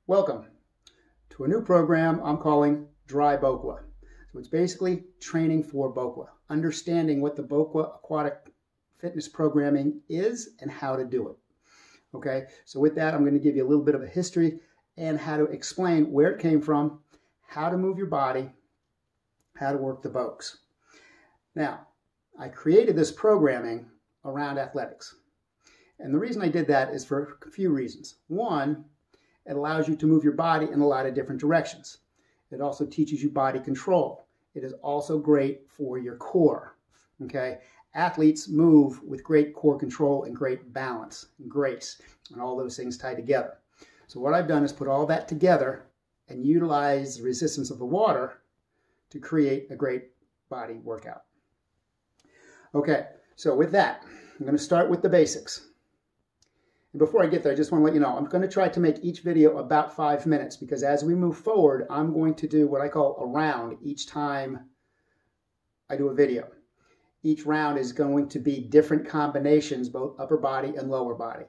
Welcome to a new program I'm calling Dry BOQUA. So it's basically training for BOQUA, understanding what the BOQUA aquatic fitness programming is and how to do it. Okay, so with that, I'm going to give you a little bit of a history and how to explain where it came from, how to move your body, how to work the BOQs. Now, I created this programming around athletics. And the reason I did that is for a few reasons. One, it allows you to move your body in a lot of different directions. It also teaches you body control. It is also great for your core. Okay? Athletes move with great core control and great balance and grace, and all those things tie together. So what I've done is put all that together and utilize the resistance of the water to create a great body workout. Okay, so with that, I'm going to start with the basics. And before I get there, I just want to let you know, I'm going to try to make each video about 5 minutes because as we move forward, I'm going to do what I call a round each time I do a video. Each round is going to be different combinations, both upper body and lower body.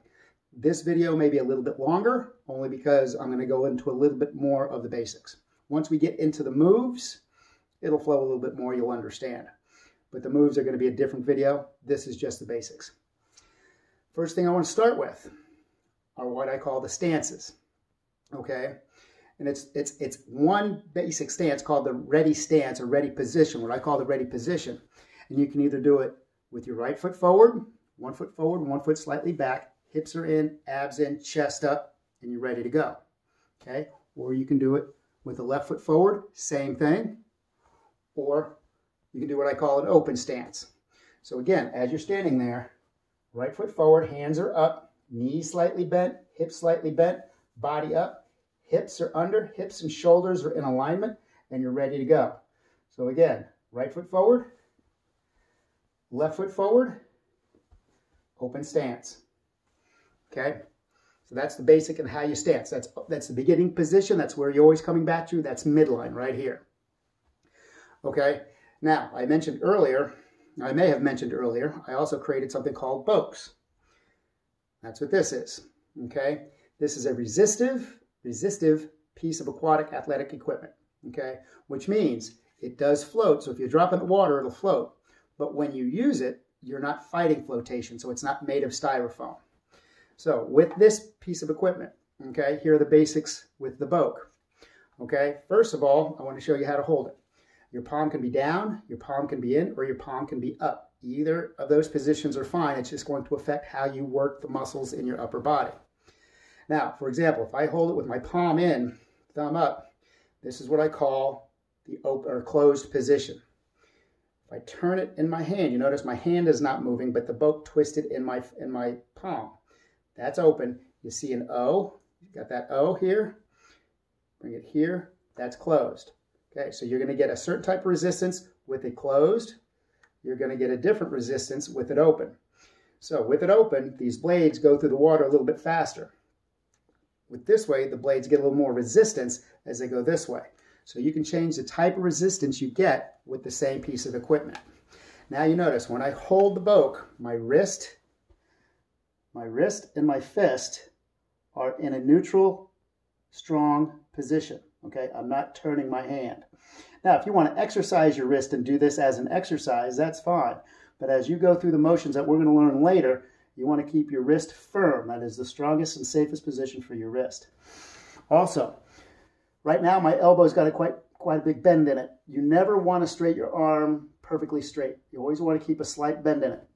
This video may be a little bit longer, only because I'm going to go into a little bit more of the basics. Once we get into the moves, it'll flow a little bit more, you'll understand. But the moves are going to be a different video. This is just the basics. First thing I want to start with are what I call the stances, okay? And it's one basic stance called the ready stance or ready position, what I call the ready position. And you can either do it with your right foot forward, 1 foot slightly back, hips are in, abs in, chest up, and you're ready to go, okay? Or you can do it with the left foot forward, same thing. Or you can do what I call an open stance. So again, as you're standing there, right foot forward, hands are up, knees slightly bent, hips slightly bent, body up, hips are under, hips and shoulders are in alignment, and you're ready to go. So again, right foot forward, left foot forward, open stance. Okay? So that's the basic and how you stance. That's the beginning position. That's where you're always coming back to. That's midline right here. Okay? Now, I mentioned earlier, I may have mentioned earlier, I also created something called BOQUs. That's what this is, okay? This is a resistive piece of aquatic athletic equipment, okay? Which means it does float, so if you drop it in the water, it'll float. But when you use it, you're not fighting flotation, so it's not made of styrofoam. So with this piece of equipment, okay, here are the basics with the BOQUA, okay? First of all, I want to show you how to hold it. Your palm can be down, your palm can be in, or your palm can be up. Either of those positions are fine. It's just going to affect how you work the muscles in your upper body. Now, for example, if I hold it with my palm in, thumb up, this is what I call the open or closed position. If I turn it in my hand, you notice my hand is not moving, but the BOQUA twisted in my palm. That's open. You see an O. You've got that O here. Bring it here. That's closed. Okay, so you're going to get a certain type of resistance with it closed. You're going to get a different resistance with it open. So with it open, these blades go through the water a little bit faster. With this way, the blades get a little more resistance as they go this way. So you can change the type of resistance you get with the same piece of equipment. Now you notice when I hold the BOQUA, my wrist and my fist are in a neutral, strong position. Okay, I'm not turning my hand. Now, if you want to exercise your wrist and do this as an exercise, that's fine. But as you go through the motions that we're going to learn later, you want to keep your wrist firm. That is the strongest and safest position for your wrist. Also, right now my elbow's got quite a big bend in it. You never want to straighten your arm perfectly straight. You always want to keep a slight bend in it.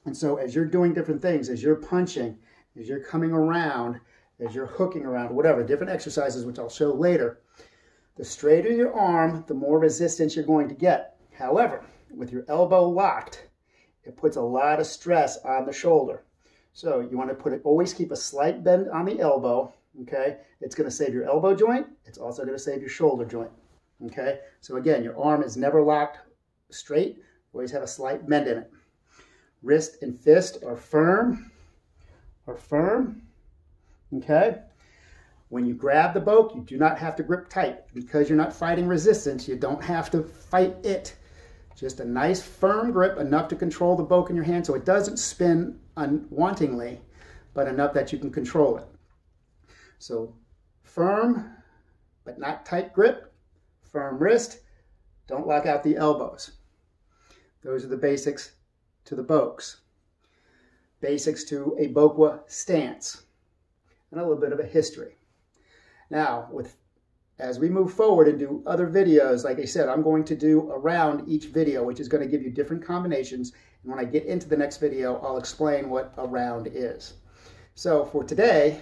And so as you're doing different things, as you're punching, as you're coming around, as you're hooking around, whatever, different exercises, which I'll show later, the straighter your arm, the more resistance you're going to get. However, with your elbow locked, it puts a lot of stress on the shoulder. So you want to always keep a slight bend on the elbow, okay? It's going to save your elbow joint. It's also going to save your shoulder joint, okay? So again, your arm is never locked straight. You always have a slight bend in it. Wrist and fist are firm, okay? When you grab the BOQUA, you do not have to grip tight. Because you're not fighting resistance, you don't have to fight it. Just a nice firm grip, enough to control the BOQUA in your hand so it doesn't spin unwantingly, but enough that you can control it. So firm but not tight grip, firm wrist, don't lock out the elbows. Those are the basics to the BOQUs. Basics to a BOQUA stance, and a little bit of a history. Now, as we move forward and do other videos, like I said, I'm going to do around each video, which is going to give you different combinations. And when I get into the next video, I'll explain what a round is. So for today,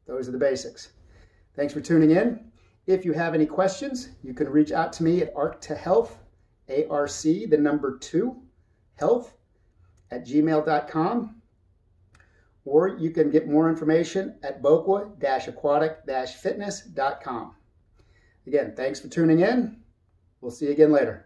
those are the basics. Thanks for tuning in. If you have any questions, you can reach out to me at arc2health, ARC, the number 2, health, @gmail.com. Or you can get more information at BOQUA-aquatic-fitness.com. Again, thanks for tuning in. We'll see you again later.